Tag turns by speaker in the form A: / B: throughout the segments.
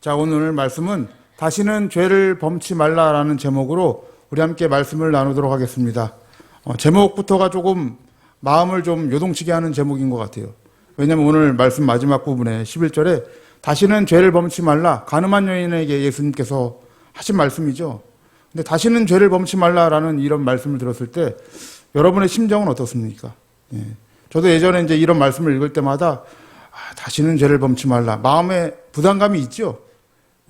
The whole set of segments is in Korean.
A: 자, 오늘 말씀은 다시는 죄를 범치 말라라는 제목으로 우리 함께 말씀을 나누도록 하겠습니다. 제목부터가 조금 마음을 좀 요동치게 하는 제목인 것 같아요. 왜냐하면 오늘 말씀 마지막 부분에 11절에 다시는 죄를 범치 말라, 가늠한 여인에게 예수님께서 하신 말씀이죠. 근데 다시는 죄를 범치 말라라는 이런 말씀을 들었을 때 여러분의 심정은 어떻습니까? 예. 저도 예전에 이제 이런 말씀을 읽을 때마다 다시는 죄를 범치 말라, 마음에 부담감이 있죠.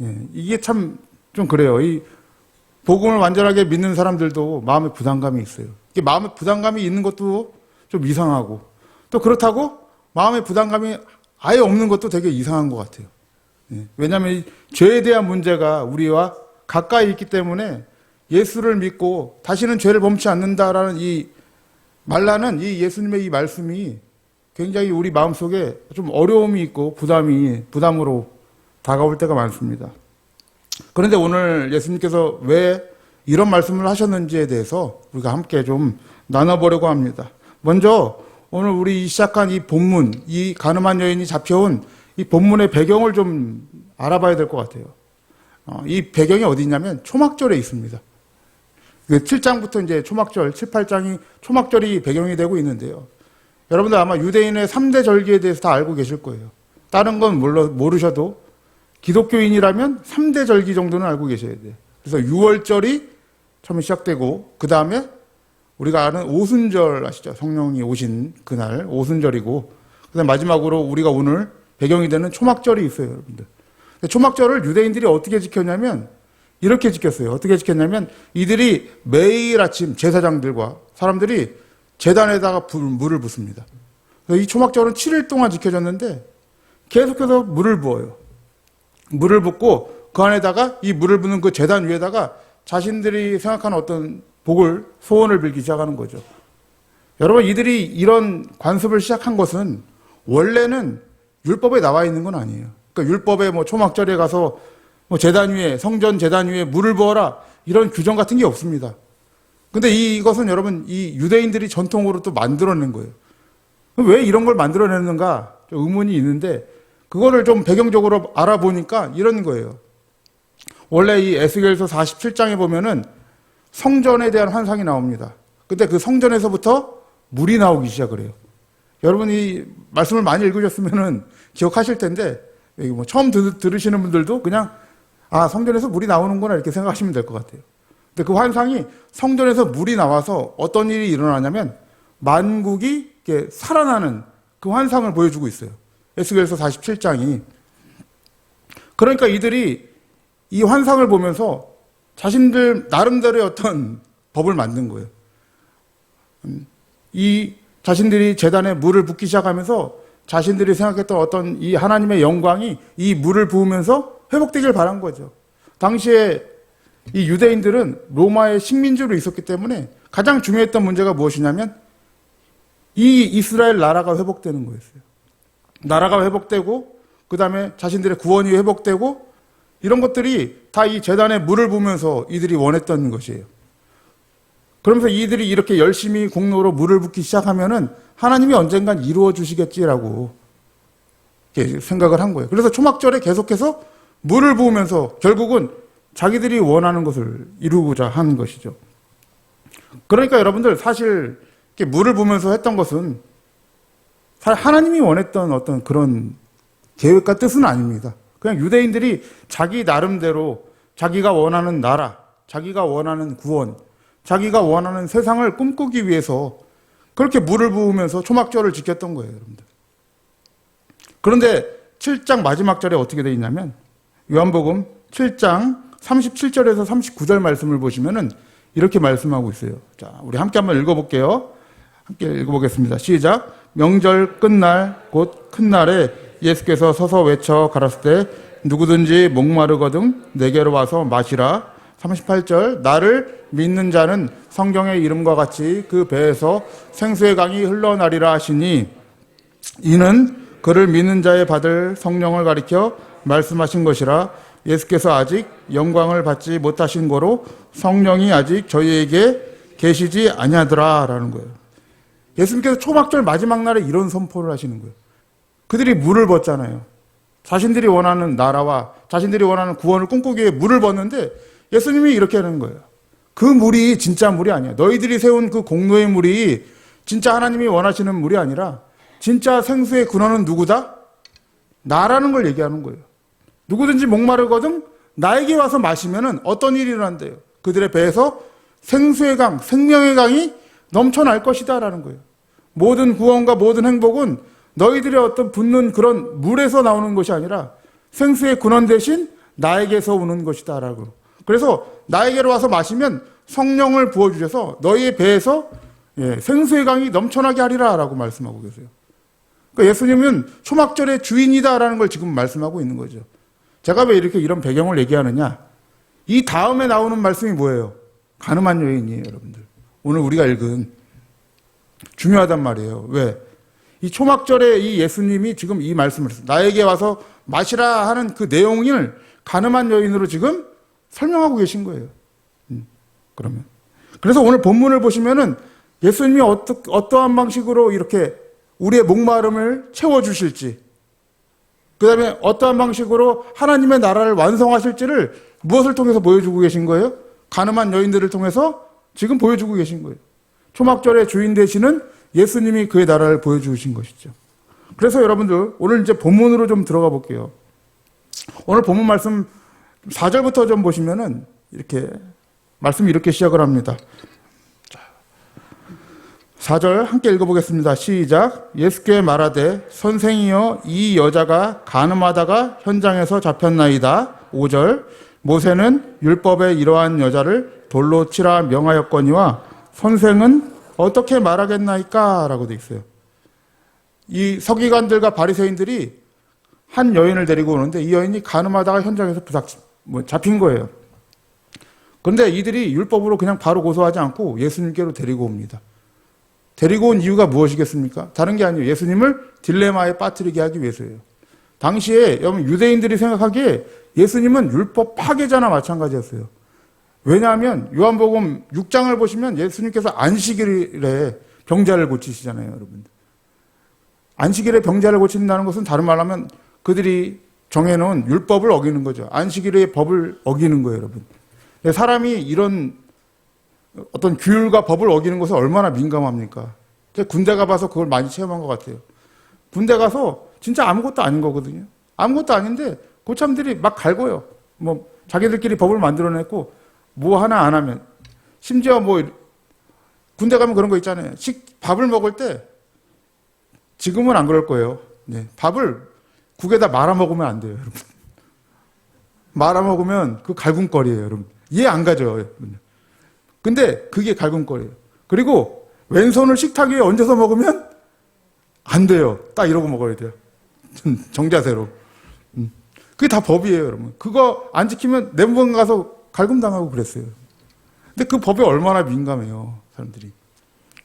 A: 예. 이게 참 좀 그래요. 이 복음을 완전하게 믿는 사람들도 마음에 부담감이 있어요. 이게 마음에 부담감이 있는 것도 좀 이상하고, 또 그렇다고 마음에 부담감이 아예 없는 것도 되게 이상한 것 같아요. 예. 왜냐하면 이 죄에 대한 문제가 우리와 가까이 있기 때문에 예수를 믿고 다시는 죄를 범치 않는다라는 이 말라는 이 예수님의 이 말씀이 굉장히 우리 마음속에 좀 어려움이 있고 부담으로 다가올 때가 많습니다. 그런데 오늘 예수님께서 왜 이런 말씀을 하셨는지에 대해서 우리가 함께 좀 나눠보려고 합니다. 먼저 오늘 우리 시작한 이 본문, 이 가늠한 여인이 잡혀온 이 본문의 배경을 좀 알아봐야 될 것 같아요. 이 배경이 어디 있냐면 초막절에 있습니다. 7장부터 이제 초막절, 7, 8장이 초막절이 배경이 되고 있는데요. 여러분들 아마 유대인의 3대 절기에 대해서 다 알고 계실 거예요. 다른 건 모르셔도 기독교인이라면 3대 절기 정도는 알고 계셔야 돼요. 그래서 6월절이 처음에 시작되고, 그 다음에 우리가 아는 오순절 아시죠? 성령이 오신 그날 오순절이고, 그 다음에 마지막으로 우리가 오늘 배경이 되는 초막절이 있어요, 여러분들. 초막절을 유대인들이 어떻게 지켰냐면 이렇게 지켰어요. 어떻게 지켰냐면 이들이 매일 아침 제사장들과 사람들이 제단에다가 물을 붓습니다. 이 초막절은 7일 동안 지켜졌는데 계속해서 물을 부어요. 물을 붓고 그 안에다가 이 물을 붓는 그 제단 위에다가 자신들이 생각하는 어떤 복을, 소원을 빌기 시작하는 거죠. 여러분, 이들이 이런 관습을 시작한 것은 원래는 율법에 나와 있는 건 아니에요. 그러니까 율법에 초막절에 가서 제단 위에, 성전 제단 위에 물을 부어라, 이런 규정 같은 게 없습니다. 근데 이것은 여러분, 이 유대인들이 전통으로 또 만들어낸 거예요. 왜 이런 걸 만들어냈는가 좀 의문이 있는데, 그거를 좀 배경적으로 알아보니까 이런 거예요. 원래 이 에스겔서 47장에 보면은 성전에 대한 환상이 나옵니다. 근데 그 성전에서부터 물이 나오기 시작을 해요. 여러분이 말씀을 많이 읽으셨으면은 기억하실 텐데, 처음 들으시는 분들도 그냥 성전에서 물이 나오는구나 이렇게 생각하시면 될 것 같아요. 근데 그 환상이 성전에서 물이 나와서 어떤 일이 일어나냐면 만국이 이렇게 살아나는 그 환상을 보여주고 있어요. 에스겔서 47장이. 그러니까 이들이 이 환상을 보면서 자신들 나름대로의 어떤 법을 만든 거예요. 이 자신들이 제단에 물을 붓기 시작하면서 자신들이 생각했던 어떤 이 하나님의 영광이 이 물을 부으면서 회복되길 바란 거죠. 당시에 이 유대인들은 로마의 식민지로 있었기 때문에 가장 중요했던 문제가 무엇이냐면 이 이스라엘 나라가 회복되는 거였어요. 나라가 회복되고, 그 다음에 자신들의 구원이 회복되고, 이런 것들이 다 이 제단에 물을 부으면서 이들이 원했던 것이에요. 그러면서 이들이 이렇게 열심히 공로로 물을 붓기 시작하면은 하나님이 언젠간 이루어 주시겠지라고 생각을 한 거예요. 그래서 초막절에 계속해서 물을 부으면서 결국은 자기들이 원하는 것을 이루고자 하는 것이죠. 그러니까 여러분들 사실 이렇게 물을 부으면서 했던 것은 하나님이 원했던 어떤 그런 계획과 뜻은 아닙니다. 그냥 유대인들이 자기 나름대로 자기가 원하는 나라, 자기가 원하는 구원, 자기가 원하는 세상을 꿈꾸기 위해서 그렇게 물을 부으면서 초막절을 지켰던 거예요, 여러분들. 그런데 7장 마지막 절에 어떻게 되어 있냐면 요한복음 7장 37절에서 39절 말씀을 보시면은 이렇게 말씀하고 있어요. 자, 우리 함께 한번 읽어볼게요. 함께 읽어보겠습니다. 시작. 명절 끝날 곧 큰 날에 예수께서 서서 외쳐 가라사대 때 누구든지 목마르거든 내게로 와서 마시라. 38절. 나를 믿는 자는 성경의 이름과 같이 그 배에서 생수의 강이 흘러나리라 하시니 이는 그를 믿는 자에 받을 성령을 가리켜 말씀하신 것이라. 예수께서 아직 영광을 받지 못하신 거로 성령이 아직 저희에게 계시지 아니하더라라는 거예요. 예수님께서 초막절 마지막 날에 이런 선포를 하시는 거예요. 그들이 물을 붓잖아요. 자신들이 원하는 나라와 자신들이 원하는 구원을 꿈꾸기 위해 물을 붓는데 예수님이 이렇게 하는 거예요. 그 물이 진짜 물이 아니야. 너희들이 세운 그 공로의 물이 진짜 하나님이 원하시는 물이 아니라 진짜 생수의 근원은 누구다? 나라는 걸 얘기하는 거예요. 누구든지 목마르거든 나에게 와서 마시면은 어떤 일이 일어난대요. 그들의 배에서 생수의 강, 생명의 강이 넘쳐날 것이다 라는 거예요. 모든 구원과 모든 행복은 너희들의 어떤 붓는 그런 물에서 나오는 것이 아니라 생수의 근원 대신 나에게서 오는 것이다 라고. 그래서 나에게로 와서 마시면 성령을 부어주셔서 너희의 배에서 생수의 강이 넘쳐나게 하리라 라고 말씀하고 계세요. 그러니까 예수님은 초막절의 주인이다라는 걸 지금 말씀하고 있는 거죠. 제가 왜 이렇게 이런 배경을 얘기하느냐? 이 다음에 나오는 말씀이 뭐예요? 가늠한 여인이에요, 여러분들. 오늘 우리가 읽은 중요하단 말이에요. 왜? 이 초막절에 이 예수님이 지금 이 말씀을 했어요. 나에게 와서 마시라 하는 그 내용을 가늠한 여인으로 지금 설명하고 계신 거예요. 그러면. 그래서 오늘 본문을 보시면은 예수님이 어떠한 방식으로 이렇게 우리의 목마름을 채워주실지, 그 다음에 어떠한 방식으로 하나님의 나라를 완성하실지를 무엇을 통해서 보여주고 계신 거예요? 가늠한 여인들을 통해서 지금 보여주고 계신 거예요. 초막절의 주인 되시는 예수님이 그의 나라를 보여주신 것이죠. 그래서 여러분들 오늘 이제 본문으로 좀 들어가 볼게요. 오늘 본문 말씀 4절부터 좀 보시면은 이렇게 말씀이 이렇게 시작을 합니다. 4절 함께 읽어보겠습니다. 시작. 예수께 말하되 선생이여 이 여자가 간음하다가 현장에서 잡혔나이다. 5절. 모세는 율법에 이러한 여자를 돌로 치라 명하였거니와 선생은 어떻게 말하겠나이까? 라고 돼 있어요. 이 서기관들과 바리새인들이 한 여인을 데리고 오는데 이 여인이 간음하다가 현장에서 잡힌 거예요. 그런데 이들이 율법으로 그냥 바로 고소하지 않고 예수님께로 데리고 옵니다. 데리고 온 이유가 무엇이겠습니까? 다른 게 아니에요. 예수님을 딜레마에 빠뜨리게 하기 위해서예요. 당시에 여러분 유대인들이 생각하기에 예수님은 율법 파괴자나 마찬가지였어요. 왜냐하면 요한복음 6장을 보시면 예수님께서 안식일에 병자를 고치시잖아요, 여러분. 안식일에 병자를 고친다는 것은 다른 말로 하면 그들이 정해놓은 율법을 어기는 거죠. 안식일의 법을 어기는 거예요, 여러분. 사람이 이런 어떤 규율과 법을 어기는 것에 얼마나 민감합니까? 제가 군대 가봐서 그걸 많이 체험한 것 같아요. 군대 가서 진짜 아무것도 아닌 거거든요. 아무것도 아닌데 고참들이 막 갈고요. 뭐 자기들끼리 법을 만들어냈고 뭐 하나 안 하면 심지어 뭐 군대 가면 그런 거 있잖아요. 밥을 먹을 때 지금은 안 그럴 거예요. 네, 밥을 국에다 말아 먹으면 안 돼요, 여러분. 말아 먹으면 그 갈굼거리예요, 여러분. 이해 안 가죠, 여러분. 근데 그게 갈굼거리예요. 그리고 왼손을 식탁 위에 얹어서 먹으면 안 돼요. 딱 이러고 먹어야 돼요. 정자세로. 그게 다 법이에요, 여러분. 그거 안 지키면 내무관 가서 갈굼당하고 그랬어요. 근데 그 법에 얼마나 민감해요, 사람들이.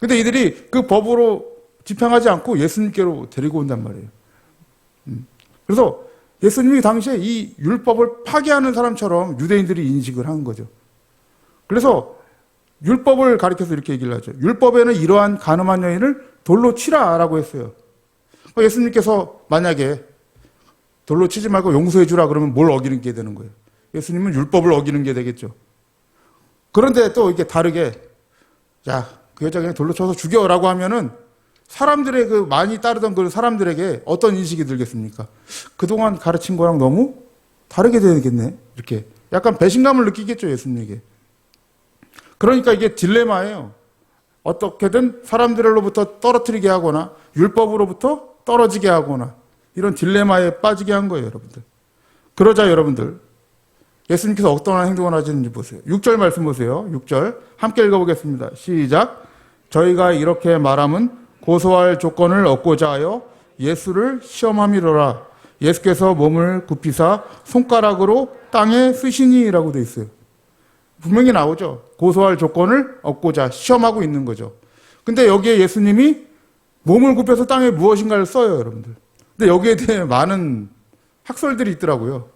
A: 근데 이들이 그 법으로 집행하지 않고 예수님께로 데리고 온단 말이에요. 그래서 예수님이 당시에 이 율법을 파괴하는 사람처럼 유대인들이 인식을 한 거죠. 그래서 율법을 가리켜서 이렇게 얘기를 하죠. 율법에는 이러한 간음한 여인을 돌로 치라라고 했어요. 예수님께서 만약에 돌로 치지 말고 용서해 주라 그러면 뭘 어기는 게 되는 거예요? 예수님은 율법을 어기는 게 되겠죠. 그런데 또 이게 다르게 야, 그 여자 그냥 돌로 쳐서 죽여라고 하면은 사람들의 그 많이 따르던 그 사람들에게 어떤 인식이 들겠습니까? 그동안 가르친 거랑 너무 다르게 되겠네. 이렇게 약간 배신감을 느끼겠죠, 예수님에게. 그러니까 이게 딜레마예요. 어떻게든 사람들로부터 떨어뜨리게 하거나 율법으로부터 떨어지게 하거나 이런 딜레마에 빠지게 한 거예요, 여러분들. 그러자 여러분들 예수님께서 어떠한 행동을 하시는지 보세요. 6절 말씀 보세요. 6절 함께 읽어보겠습니다. 시작. 저희가 이렇게 말함은 고소할 조건을 얻고자 하여 예수를 시험함이로라. 예수께서 몸을 굽히사 손가락으로 땅에 쓰시니라고 되어 있어요. 분명히 나오죠. 고소할 조건을 얻고자 시험하고 있는 거죠. 근데 여기에 예수님이 몸을 굽혀서 땅에 무엇인가를 써요, 여러분들. 근데 여기에 대해 많은 학설들이 있더라고요.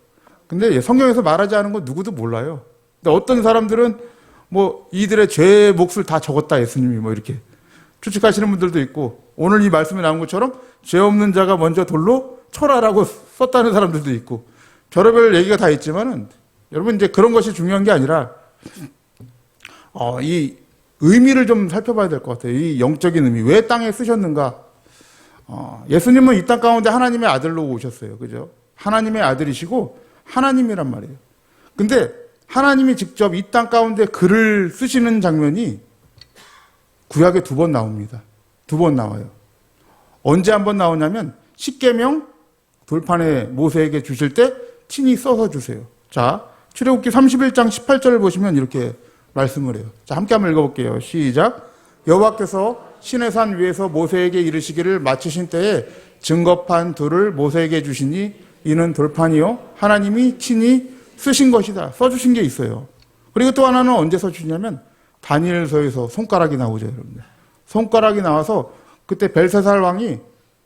A: 근데 성경에서 말하지 않은 건 누구도 몰라요. 근데 어떤 사람들은 뭐 이들의 죄의 몫을 다 적었다, 예수님이 뭐 이렇게 추측하시는 분들도 있고, 오늘 이 말씀에 나온 것처럼 죄 없는 자가 먼저 돌로 철화라고 썼다는 사람들도 있고 별의별 얘기가 다 있지만은 여러분 이제 그런 것이 중요한 게 아니라 이 의미를 좀 살펴봐야 될 것 같아요. 이 영적인 의미. 왜 땅에 쓰셨는가? 예수님은 이 땅 가운데 하나님의 아들로 오셨어요. 그죠? 하나님의 아들이시고 하나님이란 말이에요. 근데 하나님이 직접 이 땅 가운데 글을 쓰시는 장면이 구약에 2번 나옵니다. 2번 나와요. 언제 한 번 나오냐면 십계명 돌판에 모세에게 주실 때 친히 써서 주세요. 자, 출애굽기 31장 18절을 보시면 이렇게 말씀을 해요. 자, 함께 한번 읽어볼게요. 시작. 여호와께서 시내산 위에서 모세에게 이르시기를 마치신 때에 증거판 둘을 모세에게 주시니 이는 돌판이요 하나님이 친히 쓰신 것이다. 써주신 게 있어요. 그리고 또 하나는 언제 써주시냐면 다니엘서에서 손가락이 나오죠, 여러분들. 손가락이 나와서 그때 벨사살 왕이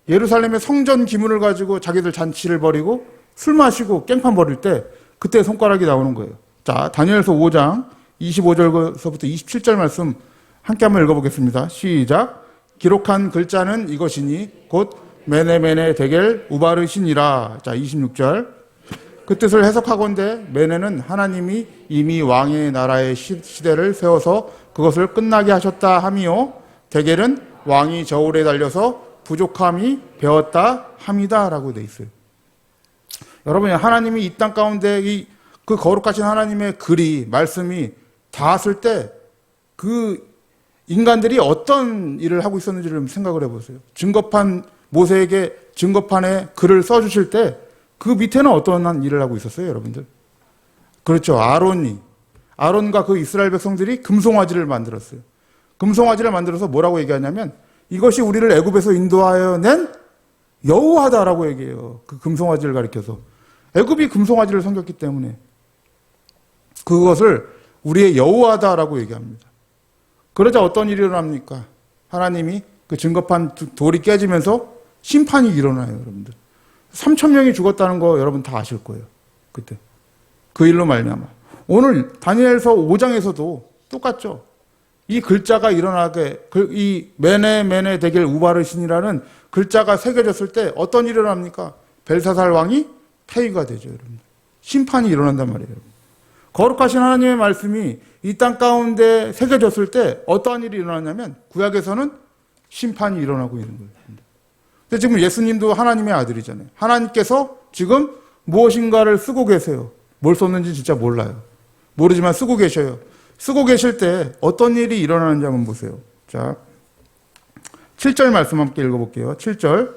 A: 예루살렘의 성전 기물을 가지고 자기들 잔치를 벌이고 술 마시고 깽판 벌일 때 그때 손가락이 나오는 거예요. 자, 다니엘서 5장 25절서부터 27절 말씀 함께 한번 읽어보겠습니다. 시작. 기록한 글자는 이것이니 곧 메네메네 데겔 우바르시니라. 자, 26절. 그 뜻을 해석하건대 메네는 하나님이 이미 왕의 나라의 시대를 세워서 그것을 끝나게 하셨다 함이요. 데겔은 왕이 저울에 달려서 부족함이 배웠다 함이다 라고 돼 있어요. 여러분, 하나님이 이 땅 가운데 그 거룩하신 하나님의 글이 말씀이 닿았을 때 그 인간들이 어떤 일을 하고 있었는지를 좀 생각을 해보세요. 증거판, 모세에게 증거판에 글을 써주실 때 그 밑에는 어떤 일을 하고 있었어요, 여러분들? 그렇죠. 아론과 그 이스라엘 백성들이 금송아지를 만들었어요. 금송아지를 만들어서 뭐라고 얘기하냐면 이것이 우리를 애굽에서 인도하여 낸 여호와다라고 얘기해요. 그 금송아지를 가리켜서. 애굽이 금송아지를 섬겼기 때문에 그것을 우리의 여호와다라고 얘기합니다. 그러자 어떤 일이 일어납니까? 하나님이 그 증거판 돌이 깨지면서 심판이 일어나요, 여러분들. 3,000명이 죽었다는 거 여러분 다 아실 거예요. 그때. 그 일로 말미암아. 오늘 다니엘서 5장에서도 똑같죠. 이 글자가 일어나게, 이 메네 데겔 우바르신이라는 글자가 새겨졌을 때 어떤 일이 일어납니까? 벨사살 왕이 폐위가 되죠, 여러분. 심판이 일어난단 말이에요. 거룩하신 하나님의 말씀이 이 땅 가운데 새겨졌을 때 어떠한 일이 일어나냐면 구약에서는 심판이 일어나고 있는 거예요. 근데 지금 예수님도 하나님의 아들이잖아요. 하나님께서 지금 무엇인가를 쓰고 계세요. 뭘 썼는지 진짜 몰라요. 모르지만 쓰고 계셔요. 쓰고 계실 때 어떤 일이 일어나는지 한번 보세요. 자, 7절 말씀 함께 읽어볼게요. 7절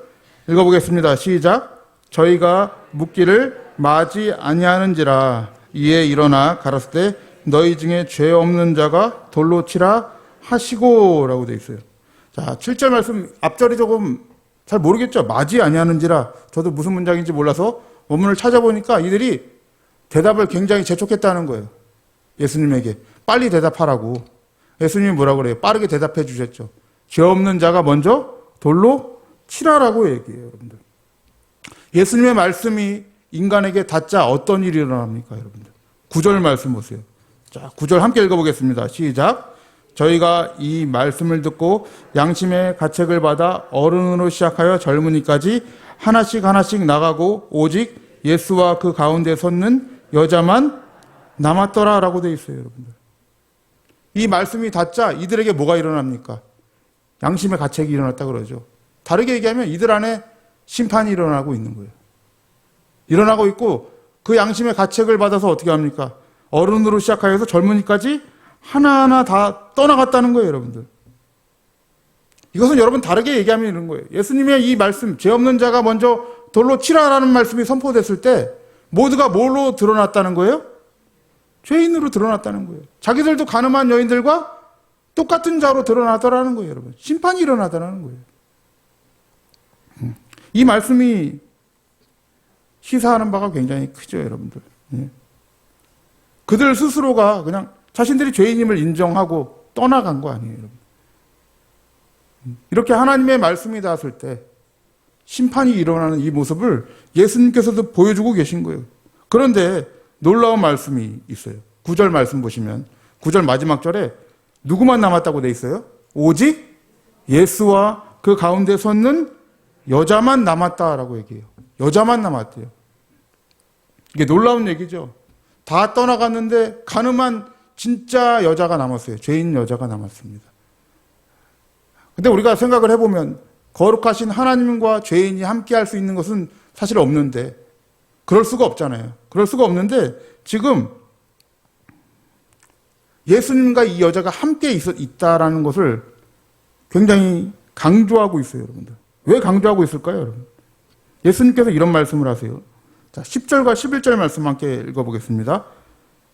A: 읽어보겠습니다. 시작. 저희가 묻기를 마지 아니하는지라 이에 일어나 가라사 때 너희 중에 죄 없는 자가 돌로 치라 하시고 라고 되어 있어요. 자, 7절 말씀 앞절이 조금 잘 모르겠죠. 마지 아니하는지라. 저도 무슨 문장인지 몰라서 원문을 찾아보니까 이들이 대답을 굉장히 재촉했다는 거예요. 예수님에게 빨리 대답하라고. 예수님이 뭐라고 그래요? 빠르게 대답해 주셨죠. 죄 없는 자가 먼저 돌로 치라라고 얘기해요, 여러분들. 예수님의 말씀이 인간에게 닿자 어떤 일이 일어납니까, 여러분들? 9절 말씀 보세요. 자, 9절 함께 읽어보겠습니다. 시작. 저희가 이 말씀을 듣고 양심의 가책을 받아 어른으로 시작하여 젊은이까지 하나씩 하나씩 나가고 오직 예수와 그 가운데 섰는 여자만 남았더라라고 되어 있어요, 여러분들. 이 말씀이 닿자 이들에게 뭐가 일어납니까? 양심의 가책이 일어났다 그러죠. 다르게 얘기하면 이들 안에 심판이 일어나고 있는 거예요. 일어나고 있고 그 양심의 가책을 받아서 어떻게 합니까? 어른으로 시작하여서 젊은이까지 하나하나 다 떠나갔다는 거예요, 여러분들. 이것은 여러분 다르게 얘기하면 이런 거예요. 예수님의 이 말씀, 죄 없는 자가 먼저 돌로 치라라는 말씀이 선포됐을 때 모두가 뭘로 드러났다는 거예요? 죄인으로 드러났다는 거예요. 자기들도 가늠한 여인들과 똑같은 자로 드러나더라는 거예요, 여러분. 심판이 일어나더라는 거예요. 이 말씀이 시사하는 바가 굉장히 크죠, 여러분들. 그들 스스로가 그냥 자신들이 죄인임을 인정하고 떠나간 거 아니에요, 여러분. 이렇게 하나님의 말씀이 닿았을 때 심판이 일어나는 이 모습을 예수님께서도 보여주고 계신 거예요. 그런데 놀라운 말씀이 있어요. 9절 말씀 보시면 9절 마지막 절에 누구만 남았다고 돼 있어요? 오직 예수와 그 가운데 섰는 여자만 남았다라고 얘기해요. 여자만 남았대요. 이게 놀라운 얘기죠. 다 떠나갔는데 가늠한 진짜 여자가 남았어요. 죄인 여자가 남았습니다. 근데 우리가 생각을 해보면 거룩하신 하나님과 죄인이 함께 할 수 있는 것은 사실 없는데, 그럴 수가 없잖아요. 그럴 수가 없는데 지금 예수님과 이 여자가 함께 있다라는 것을 굉장히 강조하고 있어요, 여러분들. 왜 강조하고 있을까요, 여러분? 예수님께서 이런 말씀을 하세요. 자, 10절과 11절 말씀 함께 읽어보겠습니다.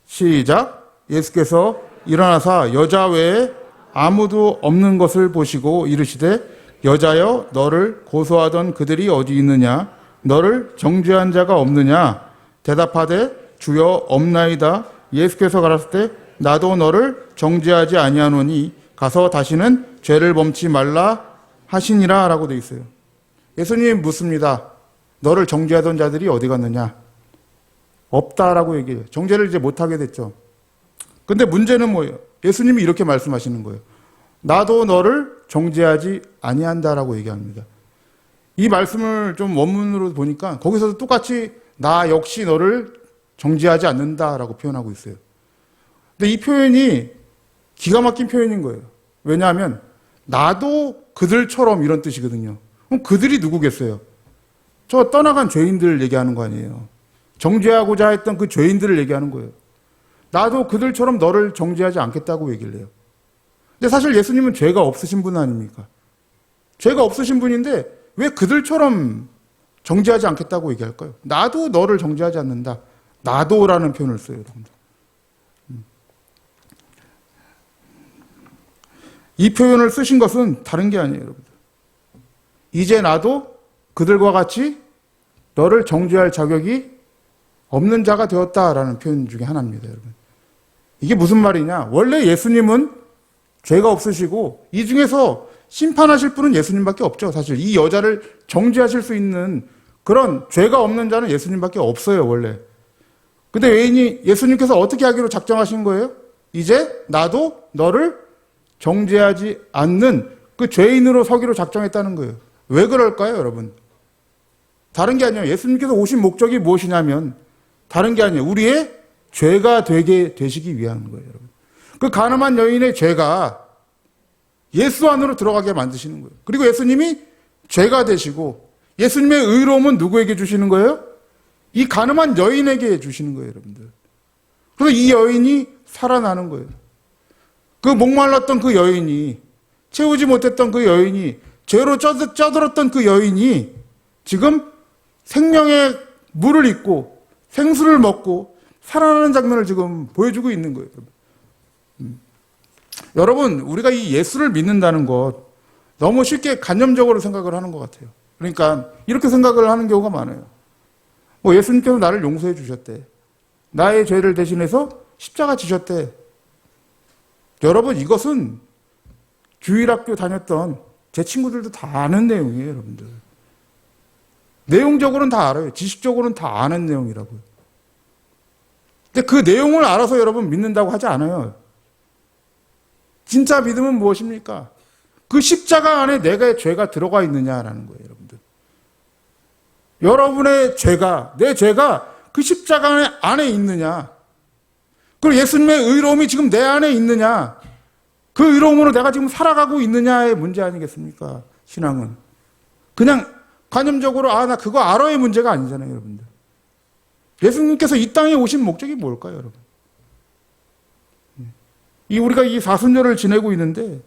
A: 시작. 예수께서 일어나사 여자 외에 아무도 없는 것을 보시고 이르시되 여자여 너를 고소하던 그들이 어디 있느냐? 너를 정죄한 자가 없느냐? 대답하되 주여 없나이다. 예수께서 가라사대 때 나도 너를 정죄하지 아니하노니 가서 다시는 죄를 범치 말라 하시니라 라고 되어 있어요. 예수님이 묻습니다. 너를 정죄하던 자들이 어디 갔느냐? 없다라고 얘기해요. 정죄를 이제 못하게 됐죠. 근데 문제는 뭐예요? 예수님이 이렇게 말씀하시는 거예요. 나도 너를 정죄하지 아니한다라고 얘기합니다. 이 말씀을 좀 원문으로 보니까 거기서도 똑같이 나 역시 너를 정죄하지 않는다라고 표현하고 있어요. 근데 이 표현이 기가 막힌 표현인 거예요. 왜냐하면 나도 그들처럼 이런 뜻이거든요. 그럼 그들이 누구겠어요? 저 떠나간 죄인들을 얘기하는 거 아니에요. 정죄하고자 했던 그 죄인들을 얘기하는 거예요. 나도 그들처럼 너를 정죄하지 않겠다고 얘기를 해요. 근데 사실 예수님은 죄가 없으신 분 아닙니까? 죄가 없으신 분인데 왜 그들처럼 정죄하지 않겠다고 얘기할까요? 나도 너를 정죄하지 않는다. 나도라는 표현을 써요, 여러분들. 이 표현을 쓰신 것은 다른 게 아니에요, 여러분들. 이제 나도 그들과 같이 너를 정죄할 자격이 없는 자가 되었다라는 표현 중에 하나입니다, 여러분. 이게 무슨 말이냐? 원래 예수님은 죄가 없으시고 이 중에서 심판하실 분은 예수님밖에 없죠. 사실 이 여자를 정죄하실 수 있는 그런 죄가 없는 자는 예수님밖에 없어요, 원래. 근데 예수님께서 어떻게 하기로 작정하신 거예요? 이제 나도 너를 정죄하지 않는 그 죄인으로 서기로 작정했다는 거예요. 왜 그럴까요, 여러분? 다른 게 아니에요. 예수님께서 오신 목적이 무엇이냐면 다른 게 아니에요. 우리의 죄가 되게 되시기 위한 거예요, 여러분. 그 가늠한 여인의 죄가 예수 안으로 들어가게 만드시는 거예요. 그리고 예수님이 죄가 되시고 예수님의 의로움은 누구에게 주시는 거예요? 이 가늠한 여인에게 주시는 거예요, 여러분들. 그래서 이 여인이 살아나는 거예요. 그 목말랐던 그 여인이, 채우지 못했던 그 여인이, 죄로 쪄들었던 그 여인이 지금 생명의 물을 입고 생수를 먹고 살아나는 장면을 지금 보여주고 있는 거예요. 여러분, 우리가 이 예수를 믿는다는 것 너무 쉽게 간접적으로 생각을 하는 것 같아요. 그러니까 이렇게 생각을 하는 경우가 많아요. 예수님께서 나를 용서해 주셨대. 나의 죄를 대신해서 십자가 지셨대. 여러분, 이것은 주일학교 다녔던 제 친구들도 다 아는 내용이에요, 여러분들. 내용적으로는 다 알아요. 지식적으로는 다 아는 내용이라고요. 근데 그 내용을 알아서 여러분 믿는다고 하지 않아요. 진짜 믿음은 무엇입니까? 그 십자가 안에 내가 죄가 들어가 있느냐라는 거예요, 여러분들. 여러분의 죄가, 내 죄가 그 십자가 안에 있느냐? 그리고 예수님의 의로움이 지금 내 안에 있느냐? 그 의로움으로 내가 지금 살아가고 있느냐의 문제 아니겠습니까? 신앙은. 그냥 관념적으로 나 그거 알아의 문제가 아니잖아요, 여러분들. 예수님께서 이 땅에 오신 목적이 뭘까요, 여러분? 우리가 이 사순절을 지내고 있는데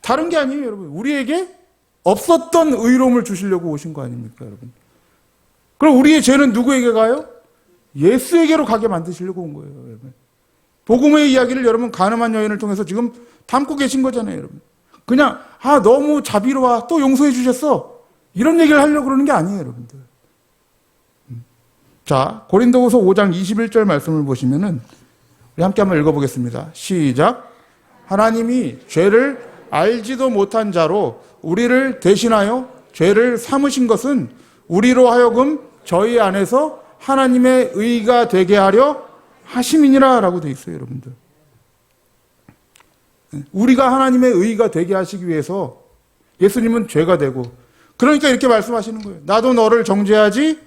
A: 다른 게 아니에요, 여러분. 우리에게 없었던 의로움을 주시려고 오신 거 아닙니까, 여러분? 그럼 우리의 죄는 누구에게 가요? 예수에게로 가게 만드시려고 온 거예요, 여러분. 복음의 이야기를 여러분 가늠한 여인을 통해서 지금 담고 계신 거잖아요, 여러분. 그냥 너무 자비로워, 또 용서해 주셨어, 이런 얘기를 하려고 그러는 게 아니에요, 여러분들. 자, 고린도후서 5장 21절 말씀을 보시면은 우리 함께 한번 읽어보겠습니다. 시작. 하나님이 죄를 알지도 못한 자로 우리를 대신하여 죄를 삼으신 것은 우리로 하여금 저희 안에서 하나님의 의가 되게 하려 하심이니라 라고 되어 있어요, 여러분들. 우리가 하나님의 의가 되게 하시기 위해서 예수님은 죄가 되고 그러니까 이렇게 말씀하시는 거예요. 나도 너를 정죄하지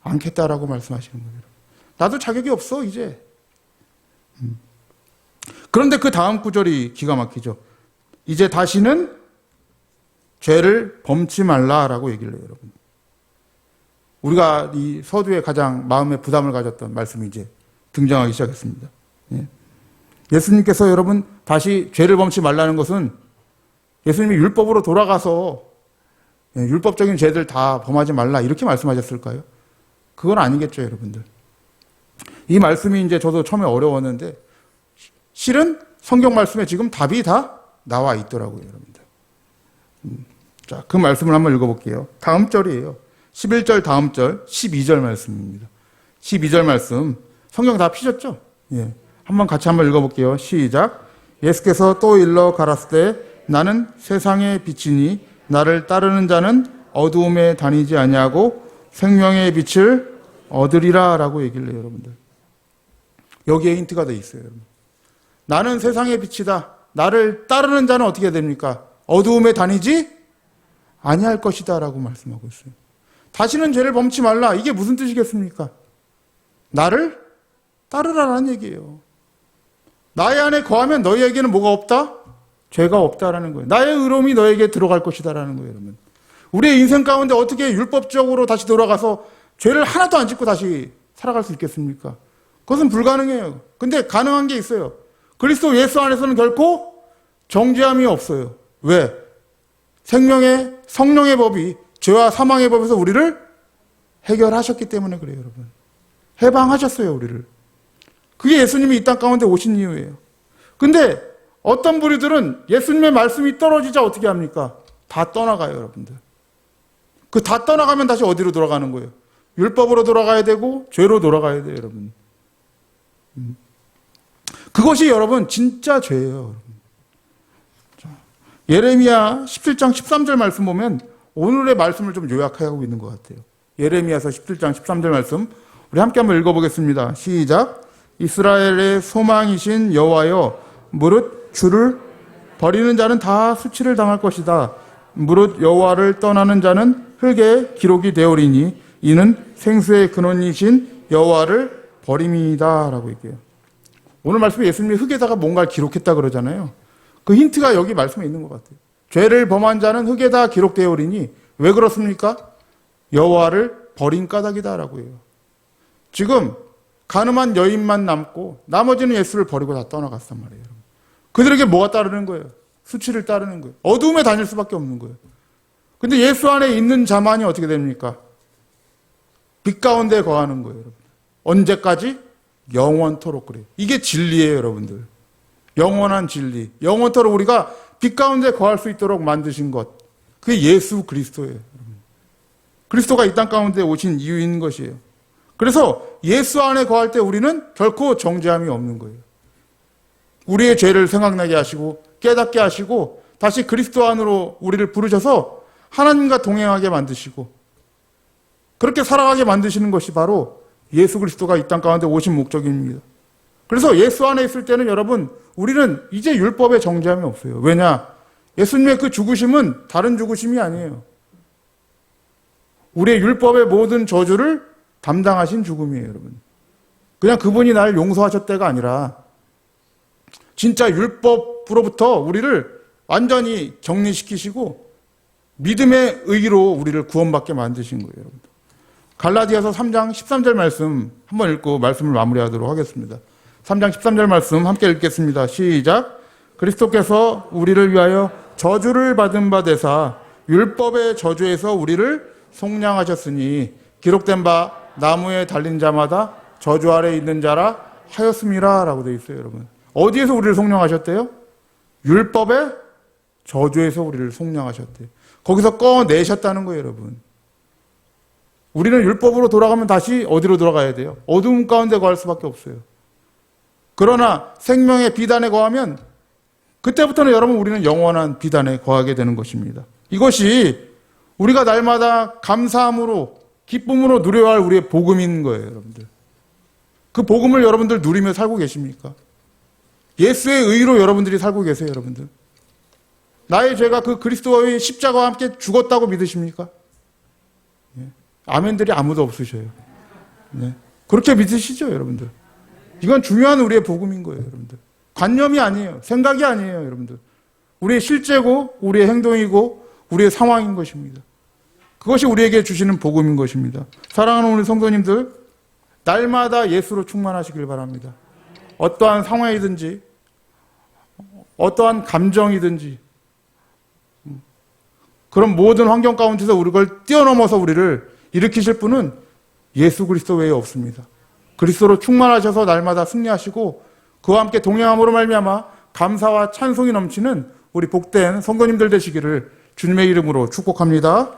A: 않겠다라고 말씀하시는 거예요. 나도 자격이 없어 이제. 그런데 그 다음 구절이 기가 막히죠. 이제 다시는 죄를 범치 말라라고 얘기를 해요, 여러분. 우리가 이 서두에 가장 마음에 부담을 가졌던 말씀이 이제 등장하기 시작했습니다. 예. 예수님께서 여러분 다시 죄를 범치 말라는 것은 예수님이 율법으로 돌아가서 율법적인 죄들 다 범하지 말라 이렇게 말씀하셨을까요? 그건 아니겠죠, 여러분들. 이 말씀이 이제 저도 처음에 어려웠는데 실은 성경 말씀에 지금 답이 다 나와 있더라고요, 여러분들. 자, 그 말씀을 한번 읽어볼게요. 다음 절이에요. 11절 다음 절 12절 말씀입니다. 12절 말씀 성경 다 피셨죠? 예. 한번 같이 한번 읽어볼게요. 시작. 예수께서 또 일러 가라스 때 나는 세상의 빛이니 나를 따르는 자는 어두움에 다니지 아니하고 생명의 빛을 얻으리라 라고 얘기를 해요, 여러분들. 여기에 힌트가 돼 있어요, 여러분. 나는 세상의 빛이다. 나를 따르는 자는 어떻게 됩니까? 어두움에 다니지 아니할 것이다 라고 말씀하고 있어요. 다시는 죄를 범치 말라. 이게 무슨 뜻이겠습니까? 나를 따르라라는 얘기예요. 나의 안에 거하면 너희에게는 뭐가 없다? 죄가 없다라는 거예요. 나의 의로움이 너에게 들어갈 것이다라는 거예요, 여러분. 우리의 인생 가운데 어떻게 율법적으로 다시 돌아가서 죄를 하나도 안 짓고 다시 살아갈 수 있겠습니까? 그것은 불가능해요. 근데 가능한 게 있어요. 그리스도 예수 안에서는 결코 정죄함이 없어요. 왜? 생명의 성령의 법이 죄와 사망의 법에서 우리를 해결하셨기 때문에 그래요, 여러분. 해방하셨어요, 우리를. 그게 예수님이 이 땅 가운데 오신 이유예요. 근데 어떤 부류들은 예수님의 말씀이 떨어지자 어떻게 합니까? 다 떠나가요, 여러분들. 그 다 떠나가면 다시 어디로 돌아가는 거예요? 율법으로 돌아가야 되고 죄로 돌아가야 돼요, 여러분. 그것이 여러분 진짜 죄예요, 여러분. 자, 예레미야 17장 13절 말씀 보면 오늘의 말씀을 좀 요약하고 있는 것 같아요. 예레미야서 17장 13절 말씀 우리 함께 한번 읽어보겠습니다. 시작. 이스라엘의 소망이신 여호와여, 무릇 주를 버리는 자는 다 수치를 당할 것이다. 무릇 여호와를 떠나는 자는 흙에 기록이 되오리니 이는 생수의 근원이신 여호와를 버림이다 라고 얘기해요. 오늘 말씀에 예수님이 흙에다가 뭔가를 기록했다 그러잖아요. 그 힌트가 여기 말씀에 있는 것 같아요. 죄를 범한 자는 흙에다 기록되오리니 왜 그렇습니까? 여호와를 버린 까닭이다라고 해요. 지금 가늠한 여인만 남고 나머지는 예수를 버리고 다 떠나갔단 말이에요. 그들에게 뭐가 따르는 거예요? 수치를 따르는 거예요. 어두움에 다닐 수밖에 없는 거예요. 근데 예수 안에 있는 자만이 어떻게 됩니까? 빛 가운데 거하는 거예요, 여러분. 언제까지? 영원토록 그래요. 이게 진리예요, 여러분들. 영원한 진리. 영원토록 우리가 빛 가운데 거할 수 있도록 만드신 것. 그게 예수 그리스도예요, 여러분. 그리스도가 이 땅 가운데 오신 이유인 것이에요. 그래서 예수 안에 거할 때 우리는 결코 정죄함이 없는 거예요. 우리의 죄를 생각나게 하시고 깨닫게 하시고 다시 그리스도 안으로 우리를 부르셔서 하나님과 동행하게 만드시고 그렇게 살아가게 만드시는 것이 바로 예수 그리스도가 이 땅 가운데 오신 목적입니다. 그래서 예수 안에 있을 때는 여러분 우리는 이제 율법에 정죄함이 없어요. 왜냐? 예수님의 그 죽으심은 다른 죽으심이 아니에요. 우리의 율법의 모든 저주를 담당하신 죽음이에요, 여러분. 그냥 그분이 나를 용서하셨다가 아니라 진짜 율법으로부터 우리를 완전히 격리시키시고 믿음의 의로 우리를 구원받게 만드신 거예요, 여러분. 갈라디아서 3장 13절 말씀 한번 읽고 말씀을 마무리하도록 하겠습니다. 3장 13절 말씀 함께 읽겠습니다. 시작. 그리스도께서 우리를 위하여 저주를 받은 바 되사 율법의 저주에서 우리를 속량하셨으니 기록된 바 나무에 달린 자마다 저주 아래 있는 자라 하였음이라 라고 되어 있어요, 여러분. 어디에서 우리를 속량하셨대요? 율법의 저주에서 우리를 속량하셨대요. 거기서 꺼내셨다는 거예요, 여러분. 우리는 율법으로 돌아가면 다시 어디로 돌아가야 돼요? 어두움 가운데 거할 수밖에 없어요. 그러나 생명의 비단에 거하면 그때부터는 여러분 우리는 영원한 비단에 거하게 되는 것입니다. 이것이 우리가 날마다 감사함으로 기쁨으로 누려야 할 우리의 복음인 거예요, 여러분들. 그 복음을 여러분들 누리며 살고 계십니까? 예수의 의로 여러분들이 살고 계세요, 여러분들. 나의 죄가 그 그리스도의 십자가와 함께 죽었다고 믿으십니까? 예. 아멘들이 아무도 없으셔요. 네. 그렇게 믿으시죠, 여러분들? 이건 중요한 우리의 복음인 거예요, 여러분들. 관념이 아니에요. 생각이 아니에요, 여러분들. 우리의 실제고, 우리의 행동이고, 우리의 상황인 것입니다. 그것이 우리에게 주시는 복음인 것입니다. 사랑하는 우리 성도님들, 날마다 예수로 충만하시길 바랍니다. 어떠한 상황이든지, 어떠한 감정이든지, 그런 모든 환경 가운데서 우리를 뛰어넘어서 우리를 일으키실 분은 예수 그리스도 외에 없습니다. 그리스도로 충만하셔서 날마다 승리하시고 그와 함께 동행함으로 말미암아 감사와 찬송이 넘치는 우리 복된 성도님들 되시기를 주님의 이름으로 축복합니다.